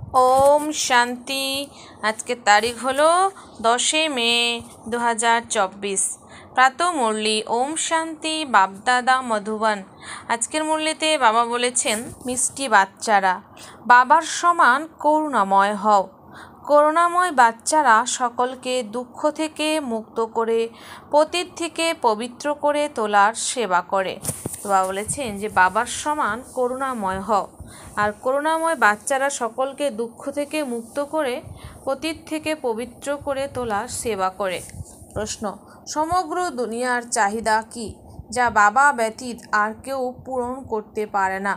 ওম শান্তি। আজকের তারিখ হলো 10 মে 2024। প্রাত মুরলি। ওম শান্তি। বাপদাদা মধুবন। আজকের মুরলিতে বাবা বলেছেন, মিষ্টি বাচ্চারা, বাবার সমান করুণাময় হও। করুণাময় বাচ্চারা সকলকে দুঃখ থেকে মুক্ত করে পতিত থেকে পবিত্র করে তোলার সেবা করে। তো বাবা বলেছেন যে বাবার সমান করুণাময় হও। আর করুণাময় বাচ্চারা সকলকে দুঃখ থেকে মুক্ত করে পতিত থেকে পবিত্র করে তোলার সেবা করে। প্রশ্ন: সমগ্র দুনিয়ার চাহিদা কি যা বাবা ব্যতীত আর কেউ পূরণ করতে পারে না?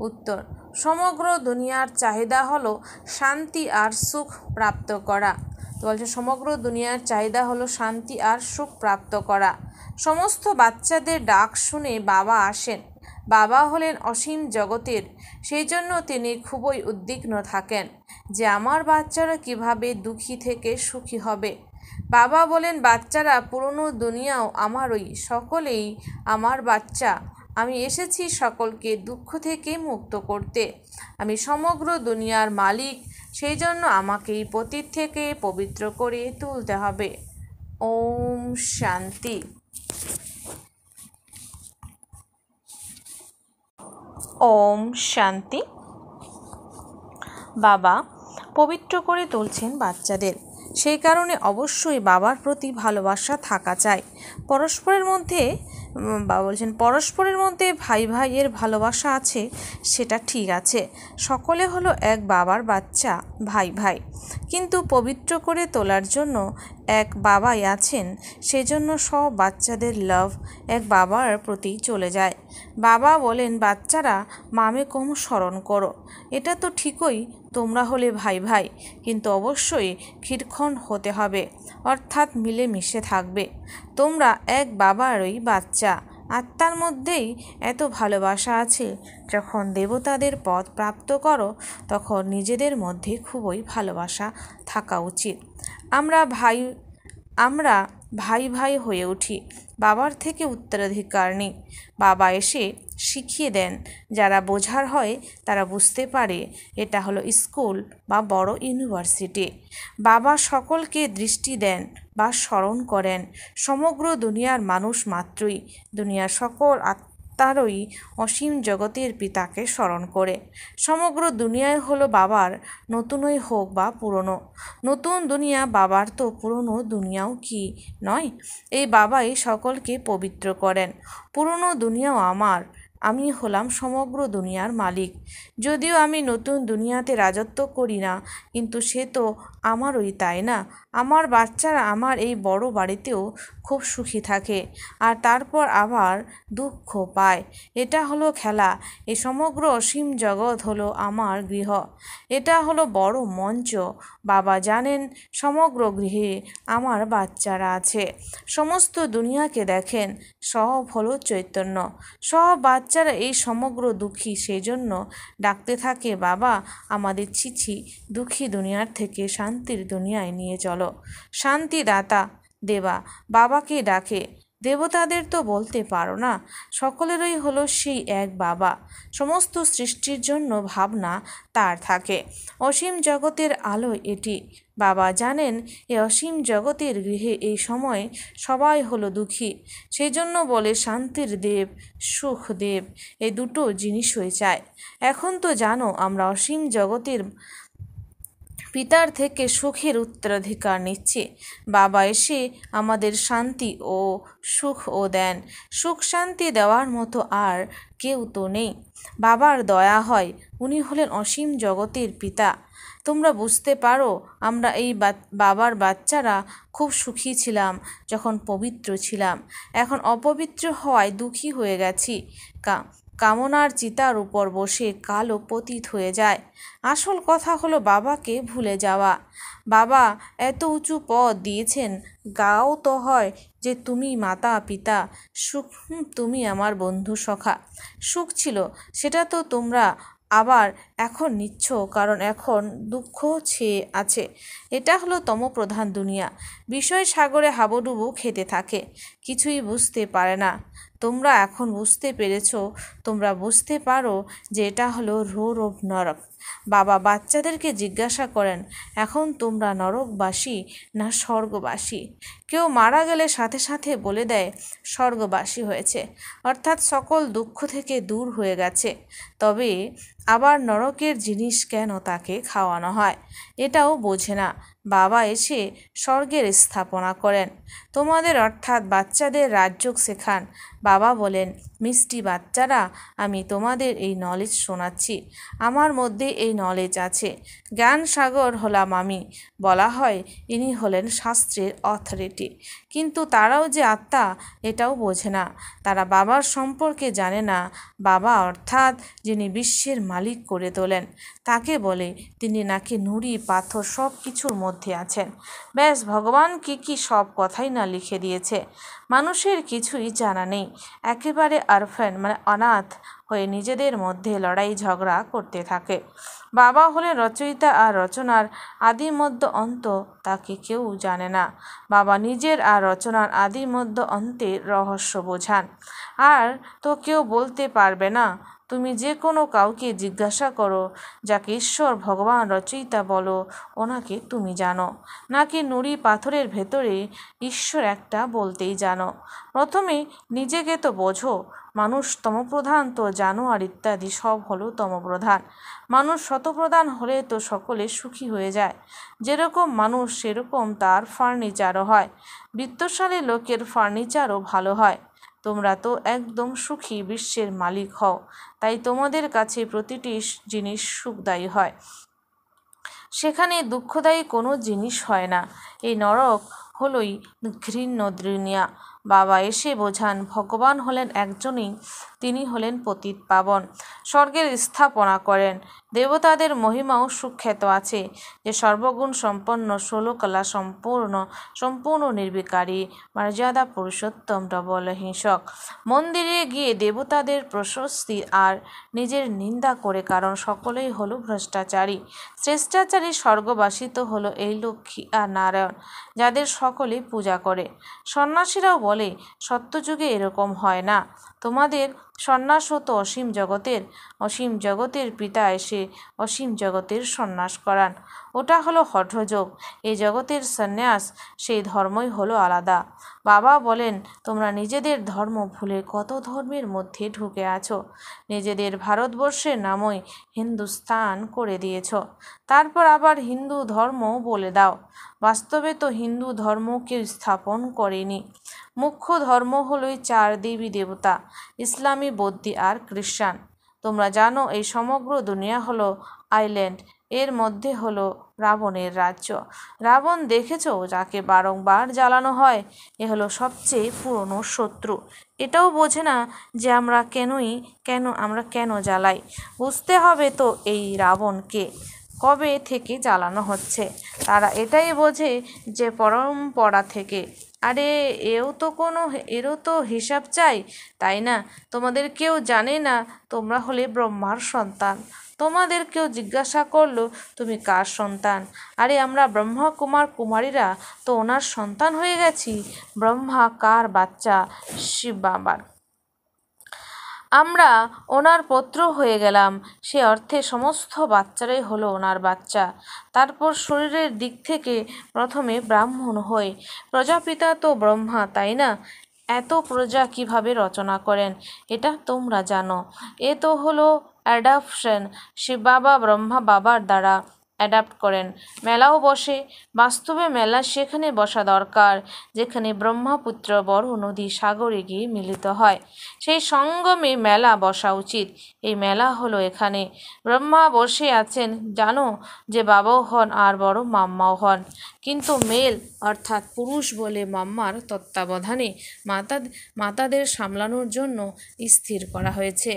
উত্তর: সমগ্র দুনিয়ার চাহিদা হলো শান্তি আর সুখ প্রাপ্ত করা। তো বলছে সমগ্র দুনিয়ার চাহিদা হলো শান্তি আর সুখ প্রাপ্ত করা। সমস্ত বাচ্চাদের ডাক শুনে বাবা আসেন। বাবা হলেন অসীম জগতের, সেই জন্য তিনি খুবই উদ্বিগ্ন থাকেন যে আমার বাচ্চারা কিভাবে দুঃখী থেকে সুখী হবে। বাবা বলেন, বাচ্চারা পুরনো দুনিয়াও আমারই, সকলেই আমার বাচ্চা। আমি এসেছি সকলকে দুঃখ থেকে মুক্ত করতে। আমি সমগ্র দুনিয়ার মালিক, সেই জন্য আমাকেই পতিত থেকে পবিত্র করে তুলতে হবে। ওম শান্তি। ওম শান্তি। বাবা পবিত্র করে তুলছেন বাচ্চাদের, সেই কারণে অবশ্যই বাবার প্রতি ভালোবাসা থাকা চাই। পরস্পরের মধ্যে বাবা বলছেন পরস্পরের মধ্যে ভাই ভাইয়ের ভালোবাসা আছে, সেটা ঠিক আছে। সকলে হলো এক বাবার বাচ্চা, ভাই ভাই। কিন্তু পবিত্র করে তোলার জন্য এক বাবাই আছেন, সেজন্য সব বাচ্চাদের লাভ এক বাবার প্রতি চলে যায়। বাবা বলেন, বাচ্চারা মামে কম স্মরণ করো। এটা তো ঠিকই, তোমরা হলে ভাই ভাই, কিন্তু অবশ্যই ক্ষীরক্ষণ হতে হবে, অর্থাৎ মিলেমিশে থাকবে। তোমরা এক বাবারই বাচ্চা। আত্মার মধ্যেই এত ভালোবাসা আছে। যখন দেবতাদের পদ প্রাপ্ত করো, তখন নিজেদের মধ্যে খুবই ভালোবাসা থাকা উচিত। আমরা ভাই ভাই হয়ে উঠি। বাবার থেকে উত্তরাধিকার নেই। বাবা এসে শিখিয়ে দেন, যারা বোঝার হয় তারা বুঝতে পারে এটা হলো স্কুল বা বড় ইউনিভার্সিটি। বাবা সকলকে দৃষ্টি দেন বা স্মরণ করেন। সমগ্র দুনিয়ার মানুষ মাত্রই দুনিয়ার সকল আত্মারই অসীম জগতের পিতাকে স্মরণ করে। সমগ্র দুনিয়ায় হলো বাবার, নতুনই হোক বা পুরনো। নতুন দুনিয়া বাবার, তো পুরনো দুনিয়াও কি নয়? এই বাবাই সকলকে পবিত্র করেন। পুরনো দুনিয়াও আমার, আমি হলাম সমগ্র দুনিয়ার মালিক। যদিও আমি নতুন দুনিয়াতে রাজত্ব করি না, কিন্তু সে তো আমারই, তাই না? আমার বাচ্চারা আমার এই বড় বাড়িতেও খুব সুখী থাকে, আর তারপর আবার দুঃখ পায়। এটা হলো খেলা। এই সমগ্র অসীম জগৎ হলো আমার গৃহ। এটা হলো বড় মঞ্চ। বাবা জানেন সমগ্র গৃহে আমার বাচ্চারা আছে। সমস্ত দুনিয়াকে দেখেন, সব হলো চৈতন্য। সব বাচ্চারা এই সমগ্র দুঃখী, সেই জন্য ডাকতে থাকে, বাবা আমাদের ছিছি দুঃখী দুনিয়ার থেকে শান্তির দুনিয়ায় নিয়ে চলো। শান্তিদাতা দেবা বাবাকে ডাকে। দেবতাদের তো বলতে পারো না, সকলেরই হলো সেই এক বাবা। সমস্ত সৃষ্টির জন্য ভাবনা তার থাকে। অসীম জগতের আলো এটি। বাবা জানেন এই অসীম জগতের গৃহে এই সময় সবাই হলো দুঃখী, সেই জন্য বলে শান্তির দেব, সুখ দেব, এই দুটো জিনিসই চায়। এখন তো জানো আমরা অসীম জগতের পিতার থেকে সুখের উত্তরাধিকার নিচ্ছি। বাবা এসে আমাদের শান্তি ও সুখও দেন। সুখ শান্তি দেওয়ার মতো আর কেউ তো নেই। বাবার দয়া হয়, উনি হলেন অসীম জগতের পিতা। তোমরা বুঝতে পারো, আমরা এই বাবার বাচ্চারা খুব সুখী ছিলাম যখন পবিত্র ছিলাম। এখন অপবিত্র হওয়ায় দুঃখী হয়ে গেছি। কামনার চিতার উপর বসে কালো পতিত হয়ে যায়। আসল কথা হলো বাবাকে ভুলে যাওয়া। বাবা এত উঁচু পদ দিয়েছেন, গাও তো হয় যে তুমি মাতা পিতা, সুখ তুমি আমার বন্ধু সখা। সুখ ছিল, সেটা তো তোমরা আবার এখন নিচ্ছ, কারণ এখন দুঃখ ছেয়ে আছে। এটা হলো তমপ্রধান দুনিয়া। বিষয় সাগরে হাবুডুবু খেতে থাকে, কিছুই বুঝতে পারে না। তোমরা এখন বুঝতে পেরেছ, তোমরা বুঝতে পারো যে এটা হলো রোর অফ নরক। বাবা বাচ্চাদেরকে জিজ্ঞাসা করেন, এখন তোমরা নরকবাসী না স্বর্গবাসী? কেউ মারা গেলে সাথে সাথে বলে দেয় স্বর্গবাসী হয়েছে, অর্থাৎ সকল দুঃখ থেকে দূর হয়ে গেছে। তবে আবার নরকের জিনিস কেন তাকে খাওয়ানো হয় এটাও বোঝে না। বাবা এসে স্বর্গের স্থাপনা করেন, তোমাদের অর্থাৎ বাচ্চাদের রাজযোগ শেখান। বাবা বলেন, মিষ্টি বাচ্চারা, আমি তোমাদের এই নলেজ শোনাচ্ছি, আমার মধ্যে এই নলেজ আছে। জ্ঞান সাগর হলাম আমি। বলা হয় ইনি হলেন শাস্ত্রের অথরিটি, কিন্তু তারাও যে আত্মা এটাও বোঝে না। তারা বাবার সম্পর্কে জানে না। বাবা অর্থাৎ যিনি বিশ্বের মালিক করে তোলেন, তাকে বলে তিনি নাকি নুড়ি পাথর সব কিছুর মধ্যে আছেন। ব্যাস, ভগবান কি সব কথাই না লিখে দিয়েছে। মানুষের কিছুই জানা নেই, একেবারে অরফ্যান অনাথ হয়ে নিজেদের মধ্যে লড়াই ঝগড়া করতে থাকে। বাবা হলেন রচয়িতা, আর রচনার আদি মধ্য অন্ত তাকে কেউ জানে না। বাবা নিজের আর রচনার আদি মধ্য অন্তের রহস্য বোঝান, আর তো কেউ বলতে পারবে না। তুমি যে কোনো কাউকে জিজ্ঞাসা করো, যাকে ঈশ্বর ভগবান রচয়িতা বলো, ওনাকে তুমি জানো নাকি নুড়ি পাথরের ভেতরে ঈশ্বর একটা বলতেই জানো? প্রথমে নিজেকে তো বোঝো। মানুষ তমপ্রধান তো জানোয়ার ইত্যাদি সব হলো তমপ্রধান। মানুষ শতপ্রধান হলে তো সকলে সুখী হয়ে যায়। যেরকম মানুষ সেরকম তার ফার্নিচারও হয়। বিত্তশালী লোকের ফার্নিচারও ভালো হয়। তোমরা তো একদম সুখী বিশ্বের মালিক হও, তাই তোমাদের কাছে প্রতিটি জিনিস সুখদায়ী হয়, সেখানে দুঃখদায়ী কোনো জিনিস হয় না। এই নরক হলোই ঘৃণ্য দুনিয়া। বাবা এসে বোঝান ভগবান হলেন একজনই, তিনি হলেন পতিত পাবন, স্বর্গের স্থাপনা করেন। দেবতাদের মহিমাও সুখ্যাত আছে, যে সর্বগুণ সম্পন্ন, 16 কলা সম্পূর্ণ নির্বিকারী, মর্যাদা পুরুষোত্তম, ডবল হিংসক। মন্দিরে গিয়ে দেবতাদের প্রশস্তি আর নিজের নিন্দা করে, কারণ সকলেই হলো ভ্রষ্টাচারী। শ্রেষ্টাচারী স্বর্গবাসী তো হলো এই লক্ষ্মী আর নারায়ণ, যাদের সকলে পূজা করে। সন্ন্যাসীরাও বলে সত্যযুগে এরকম হয় না। তোমাদের সন্ন্যাস হতো অসীম জগতের পিতা এসে অসীম জগতের সন্ন্যাস করান, ওটা হলো হঠযোগ। এই জগতের সন্ন্যাস, সেই ধর্মই হলো আলাদা। বাবা বলেন, তোমরা নিজেদের ধর্ম ভুলে কত ধর্মের মধ্যে ঢুকে আছো। নিজেদের ভারতবর্ষের নামই হিন্দুস্তান করে দিয়েছ, তারপর আবার হিন্দু ধর্ম বলে দাও। বাস্তবে তো হিন্দু ধর্ম কেউ স্থাপন করেনি। মুখ্য ধর্ম হলোই 4 দেবী দেবতা, ইসলামী, বৌদ্ধ আর খ্রিস্টান। তোমরা জানো এই সমগ্র দুনিয়া হলো আইল্যান্ড, এর মধ্যে হলো রাবণের রাজ্য। রাবণ দেখেছো, যাকে বারংবার জ্বালানো হয়, এ হলো সবচেয়ে পুরনো শত্রু। এটাও বোঝে না যে আমরা কেন জ্বালাই। বুঝতে হবে তো এই রাবণকে কবে থেকে জ্বালানো হচ্ছে। তারা এটাই বোঝে যে পরম্পরা থেকে। আরে এরও তো হিসাব চাই, তাই না? তোমাদের কেউ জানে না তোমরা হলে ব্রহ্মার সন্তান। তোমাদের কেউ জিজ্ঞাসা করলো তুমি কার সন্তান? আরে আমরা ব্রহ্মা কুমারীরা তো ওনার সন্তান হয়ে গেছি। ব্রহ্মা কার বাচ্চা? শিব বাবার। আমরা ওনার পুত্র হয়ে গেলাম, সে অর্থে সমস্ত বাচ্চারাই হলো ওনার বাচ্চা। তারপর শরীরের দিক থেকে প্রথমে ব্রাহ্মণ হয়ে, প্রজাপিতা তো ব্রহ্মা, তাই না? এত প্রজা কিভাবে রচনা করেন এটা তোমরা জানো। এ তো হলো অ্যাডাপশন, শিব বাবা ব্রহ্মা বাবার দ্বারা অ্যাডাপ্ট করেন। মেলাও বসে, বাস্তবে মেলা সেখানে বসা দরকার যেখানে ব্রহ্মপুত্র বড় নদী সাগরে গিয়ে মিলিত হয়, সেই সঙ্গমে মেলা বসা উচিত। এই মেলা হলো এখানে। ব্রহ্মা বসে আছেন, জানো যে বাবাও হন আর বড় মাম্মাও হন, কিন্তু মেল অর্থাৎ পুরুষ বলে মাম্মার তত্ত্বাবধানে মাতাদের সামলানোর জন্য স্থির করা হয়েছে।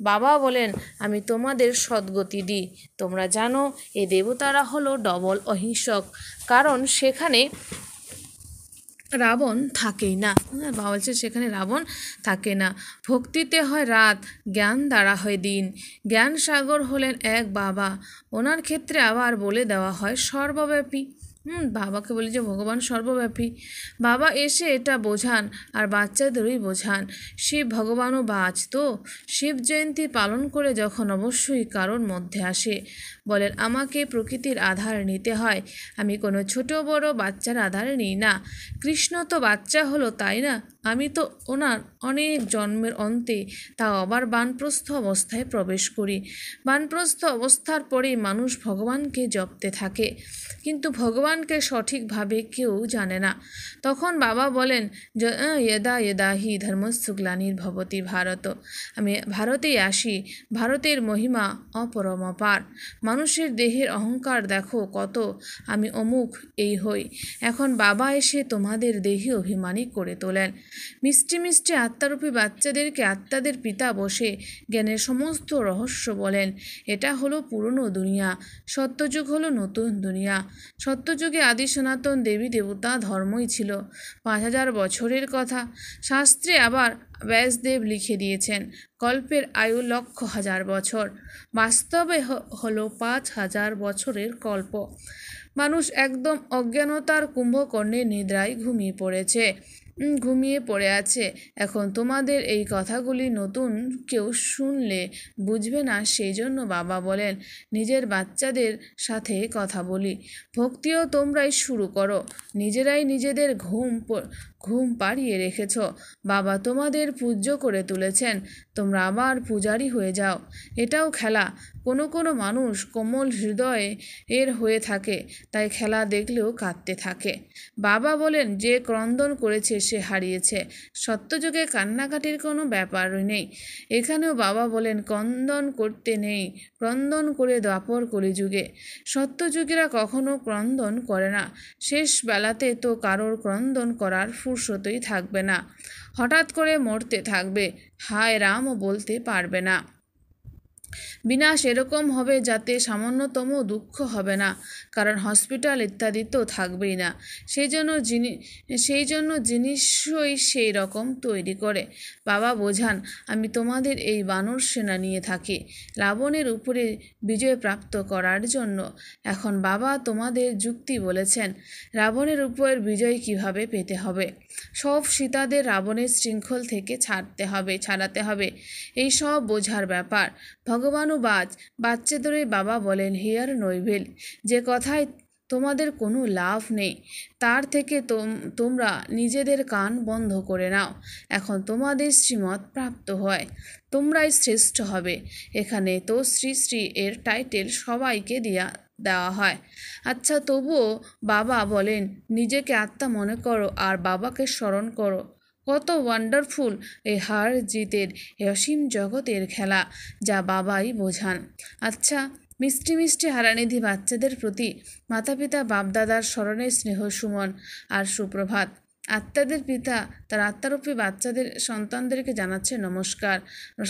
বাবা বলেন, আমি তোমাদের সদ্গতি দিই। তোমরা জানো এ দেবতারা হলো ডবল অহিংসক, কারণ সেখানে রাবণ থাকেই না। বাবা বলছে সেখানে রাবণ থাকে না। ভক্তিতে হয় রাত, জ্ঞান দ্বারা হয় দিন। জ্ঞান সাগর হলেন এক বাবা, ওনার ক্ষেত্রে আবার বলে দেওয়া হয় সর্বব্যাপী। বাবাকে বলি যে ভগবান সর্বব্যাপী। বাবা এসে এটা বোঝান আর বাচ্চাদেরই বোঝান। শিব ভগবানও বাজ তো। শিব জয়ন্তী পালন করে যখন অবশ্যই কারোর মধ্যে আসে। বলেন, আমাকে প্রকৃতির আধার নিতে হয়, আমি কোনো ছোট বড় বাচ্চার আধার নিই না। কৃষ্ণ তো বাচ্চা হলো, তাই না? আমি তো ওনার অনেক জন্মের অন্তে, তাও আবার বানপ্রস্থ অবস্থায় প্রবেশ করি। বানপ্রস্থ অবস্থার পরেই মানুষ ভগবানকে জপতে থাকে, কিন্তু ভগবানকে সঠিকভাবে কেউ জানে না। তখন বাবা বলেন, যদা যদা হি ধর্মস্য গ্লানির্ভবতি ভারত, আমি ভারতেই আসি। ভারতের মহিমা অপরমপার। মানুষের দেহের অহংকার দেখো কত, আমি অমুক এই হই। এখন বাবা এসে তোমাদের দেহে অভিমানী করে তোলেন। মিষ্টি মিষ্টি আত্মারূপী বাচ্চাদেরকে আত্মাদের পিতা বসে জ্ঞানের সমস্ত রহস্য বলেন। এটা হলো পুরনো দুনিয়া, সত্যযুগ হলো নতুন দুনিয়া। সত্যযুগে আদি সনাতন দেবী দেবতা ধর্মই ছিল 5000 বছরের কথা। শাস্ত্রে আবার ব্যাসদেব লিখে দিয়েছেন কল্পের আয়ু 1,00,000 বছর, বাস্তবে হলো 5000 বছরের কল্প। মানুষ একদম অজ্ঞানতার কুম্ভকর্ণে নিদ্রায় ঘুমিয়ে পড়ে আছে। এখন তোমাদের এই কথাগুলি নতুন কেউ শুনলে বুঝবে না, সেই জন্য বাবা বলেন নিজের বাচ্চাদের সাথে কথা বলি। ভক্তিও তোমরাই শুরু করো, নিজেরাই নিজেদের ঘুম পাড়িয়ে রেখেছ। বাবা তোমাদের পূজ্য করে তুলেছেন, তোমরা আবার পূজারি হয়ে যাও। এটাও খেলা। কোনো কোনো মানুষ কোমল হৃদয়ে হয়ে থাকে, তাই খেলা দেখলেও কাঁদতে থাকে। বাবা বলেন, যে ক্রন্দন করেছে সে হারিয়েছে। সত্যযুগে কান্নাকাটির কোনো ব্যাপারই নেই। এখানেও বাবা বলেন ক্রন্দন করতে নেই, ক্রন্দন করে দ্বাপর কলিযুগে। সত্যযুগীরা কখনো ক্রন্দন করে না। শেষ বেলাতে তো কারোর ক্রন্দন করার ফুরসতই থাকবে না। হঠাৎ করে মরতে থাকবে, হায় রামও বলতে পারবে না। বিনাশ এরকম হবে যাতে সামান্যতম দুঃখ হবে না, কারণ হসপিটাল ইত্যাদি তো থাকবেই না। সেই জন্য জিনিসই সেই রকম তৈরি করে। বাবা বোঝান, আমি তোমাদের এই বানর সেনা নিয়ে থাকি রাবণের উপরে বিজয় প্রাপ্ত করার জন্য। এখন বাবা তোমাদের যুক্তি বলেছেন রাবণের উপর বিজয় কিভাবে পেতে হবে। সব সীতাদের রাবণের শৃঙ্খল থেকে ছাড়াতে হবে, এই সব বোঝার ব্যাপার। ভগবানুবাজ বাচ্চাদেরই বাবা বলেন, হিয়ার নৈভেল, যে কথায় তোমাদের কোনো লাভ নেই তার থেকে তোমরা নিজেদের কান বন্ধ করে নাও। এখন তোমাদের শ্রীমত প্রাপ্ত হয়, তোমরাই শ্রেষ্ঠ হবে। এখানে তো শ্রী শ্রী এর টাইটেল সবাইকে দেওয়া হয়। আচ্ছা, তবুও বাবা বলেন নিজেকে আত্মা মনে করো আর বাবাকে স্মরণ করো। কত ওয়ান্ডারফুল এই হার জিতের অসীম জগতের খেলা, যা বাবাই বোঝান। আচ্ছা, মিষ্টি মিষ্টি হারানিধি বাচ্চাদের প্রতি মাতা পিতা বাপদাদার স্মরণে স্নেহ সুমন আর সুপ্রভাত। আত্মাদের পিতা তার আত্মারূপী সন্তানদেরকে জানাচ্ছে নমস্কার।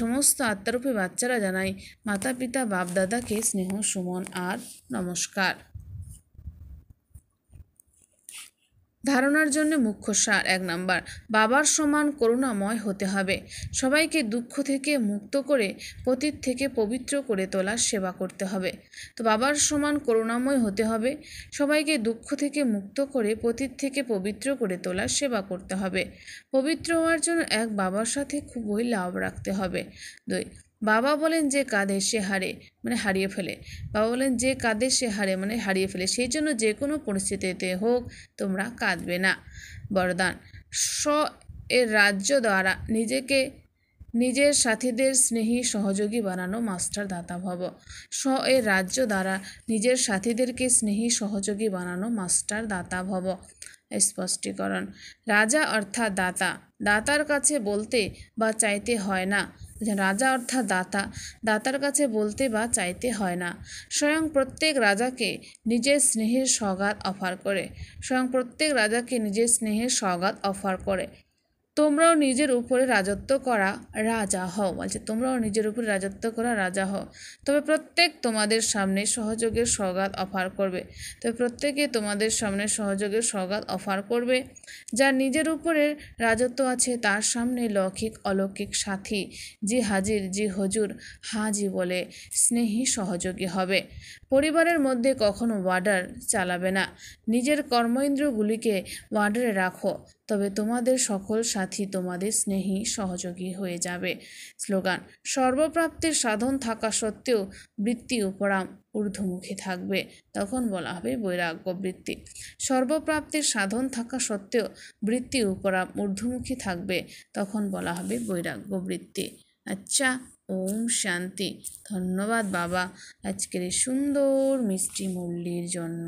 সমস্ত আত্মারূপী বাচ্চারা জানাই মাতা পিতা বাপদাদাকে স্নেহ সুমন আর নমস্কার। ধারণার জন্য মুখ্য সার। 1 নম্বর, বাবার সমান করুণাময় হতে হবে। সবাইকে দুঃখ থেকে মুক্ত করে পতিত থেকে পবিত্র করে তোলার সেবা করতে হবে। তো বাবার সমান করুণাময় হতে হবে, সবাইকে দুঃখ থেকে মুক্ত করে পতিত থেকে পবিত্র করে তোলার সেবা করতে হবে। পবিত্র হওয়ার জন্য এক বাবার সাথে খুবই লাভ রাখতে হবে। 2, বাবা বলেন যে কাঁদে সে হারিয়ে ফেলে। বাবা বলেন যে কাঁদে সে হারিয়ে ফেলে। সেই জন্য যে কোনো পরিস্থিতিতে হোক তোমরা কাঁদবে না। বরদান, এর রাজ্য দ্বারা নিজের সাথীদের স্নেহী সহযোগী বানানো মাস্টার দাতা ভব। এর রাজ্য দ্বারা নিজের সাথীদেরকে স্নেহী সহযোগী বানানো মাস্টার দাতা ভব। স্পষ্টীকরণ, রাজা অর্থাৎ দাতা, দাতার কাছে বলতে বা চাইতে হয় না। রাজা অর্থাৎ দাতার কাছে বলতে বা চাইতে হয় না। স্বয়ং প্রত্যেক রাজাকে নিজের স্নেহের সওগাত অফার করে। তোমরাও নিজের উপরে রাজত্ব করা রাজা হও। তোমরাও নিজের উপরে রাজত্ব করা রাজা হও। তবে প্রত্যেক তোমাদের সামনে সহযোগের সওগাত অফার করবে। যার নিজের উপরে রাজত্ব আছে তার সামনে লৌকিক অলৌকিক সাথী জি হাজির জি হজুর হাজি বলে স্নেহী সহযোগী হবে। পরিবারের মধ্যে কখনো ওয়ার্ডার চালাবে না। নিজের কর্মেন্দ্রগুলিকে ওয়ার্ডারে রাখো, তবে তোমাদের সকল সাথী তোমাদের স্নেহী সহযোগী হয়ে যাবে। স্লোগান: সর্বপ্রাপ্তির সাধন থাকা সত্ত্বেও বৃত্তি উপরাম ঊর্ধ্বমুখী থাকবে, তখন বলা হবে বৈরাগ্য বৃত্তি। সর্বপ্রাপ্তির সাধন থাকা সত্ত্বেও বৃত্তি উপরাম ঊর্ধ্বমুখী থাকবে, তখন বলা হবে বৈরাগ্য বৃত্তি। আচ্ছা, ওম শান্তি। ধন্যবাদ বাবা আজকের এই সুন্দর মিষ্টি মুরলির জন্য।